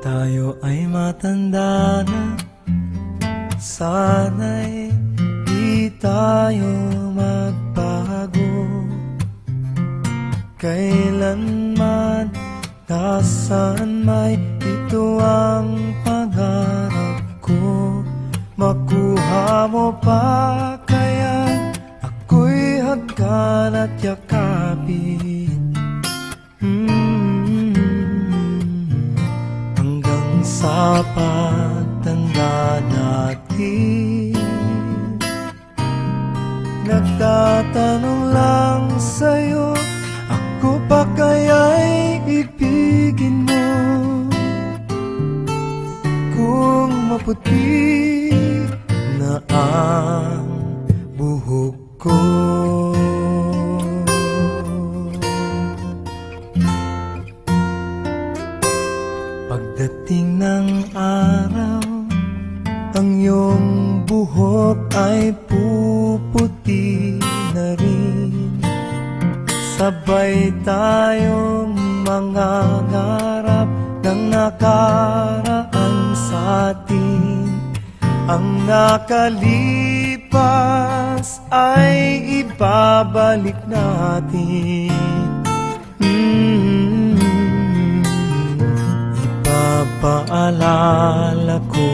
tayo ay matanda na, sana'y di tayo magbago. Kailanman, nasaan may ito ang pangarap ko. Makuha mo pa kaya ako'y hagkan at yakapin, hanggang sa pagtanda natin. Nagtatanong lang sa'yo, ako pa kaya'y ibigin mo? Kung maputi na ang buhok ko, pagdating ng araw, ang iyong buhok ay puputi na rin. Sabay tayong mangangarap ng nakaraan sa atin. Ang nakalipas ay ibabalik natin. Ipapaalala ko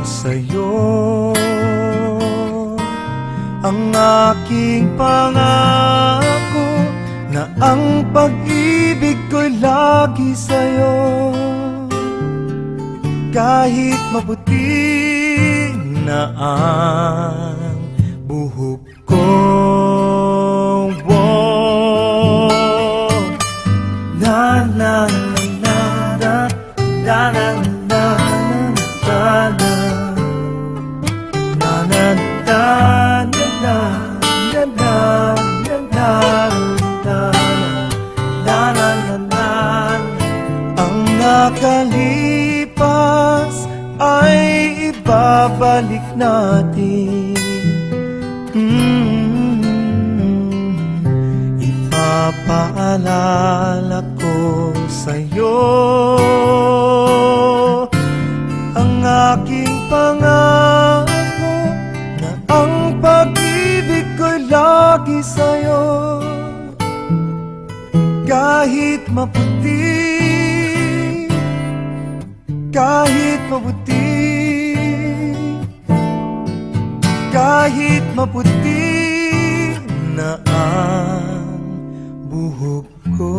sa'yo ang aking pangako, na ang pag-ibig ko'y lagi sa'yo. Kahit maputi na ang buhok ko, na na na na na na na na na ang nakalipas ay ibabalik natin. Ipapaalala ko sa'yo ang aking pangako, na ang pag-ibig ko'y lagi sa'yo. Kahit maputi, kahit maputi, kahit maputi na ang buhok ko.